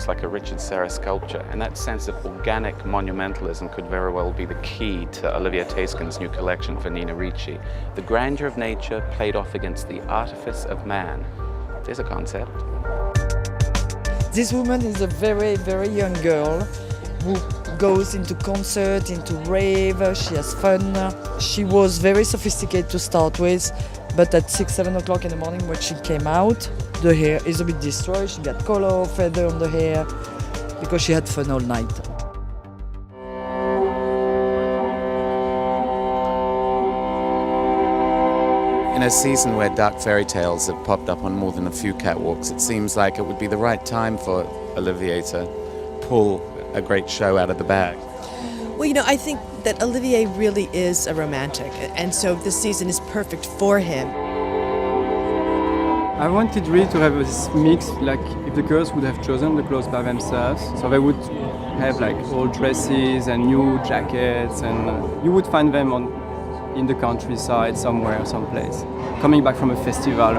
looks like a Richard Serra sculpture, and that sense of organic monumentalism could very well be the key to Olivier Tayskin's new collection for Nina Ricci. The grandeur of nature played off against the artifice of man. There's a concept. This woman is a very, very young girl who goes into concert, into rave, she has fun. She was very sophisticated to start with, but at 6, 7 o'clock in the morning when she came out, the hair is a bit destroyed, she got color, feather on the hair, because she had fun all night. In a season where dark fairy tales have popped up on more than a few catwalks, it seems like it would be the right time for Olivier to pull a great show out of the bag. Well, you know, I think that Olivier really is a romantic, and so this season is perfect for him. I wanted really to have this mix, like if the girls would have chosen the clothes by themselves, so they would have like old dresses and new jackets, and you would find them in the countryside somewhere, someplace, coming back from a festival.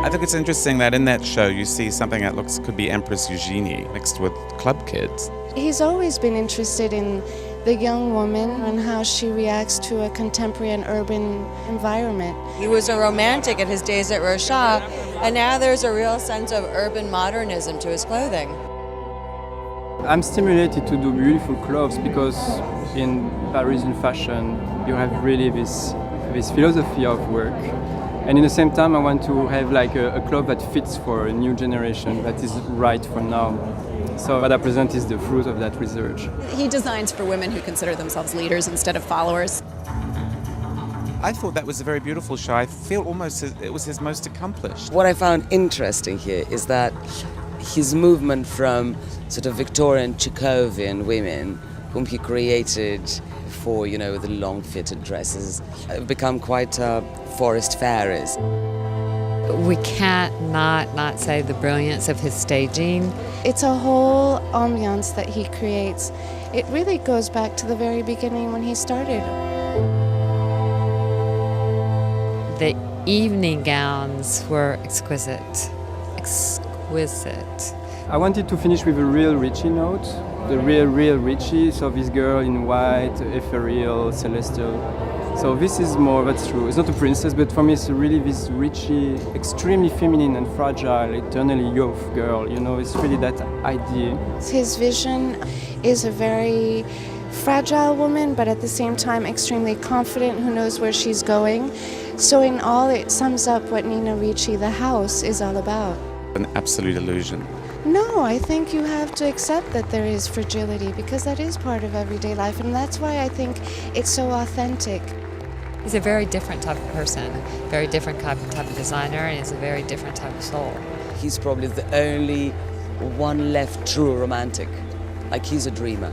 I think it's interesting that in that show you see something that could be Empress Eugenie mixed with club kids. He's always been interested in the young woman and how she reacts to a contemporary and urban environment. He was a romantic at his days at Rochat, and now there's a real sense of urban modernism to his clothing. I'm stimulated to do beautiful clothes because in Parisian fashion you have really this philosophy of work. And in the same time I want to have like a cloth that fits for a new generation, that is right for now. So what I present is the fruit of that research. He designs for women who consider themselves leaders instead of followers. I thought that was a very beautiful show. I feel almost it was his most accomplished. What I found interesting here is that his movement from sort of Victorian Chekhovian women, whom he created for, you know, the long fitted dresses, have become quite forest fairies. We can't not say the brilliance of his staging. It's a whole ambiance that he creates. It really goes back to the very beginning when he started. The evening gowns were exquisite. Exquisite. I wanted to finish with a real Ricci note, the real Ricci, so this girl in white, ethereal, celestial. So this is more, that's true. It's not a princess, but for me it's really this Ricci, extremely feminine and fragile, eternally youth girl, you know, it's really that idea. His vision is a very fragile woman, but at the same time extremely confident, who knows where she's going. So in all, it sums up what Nina Ricci, the house, is all about. An absolute illusion. No, I think you have to accept that there is fragility, because that is part of everyday life, and that's why I think it's so authentic. He's a very different type of person, very different type of designer, and he's a very different type of soul. He's probably the only one left true romantic. Like, he's a dreamer.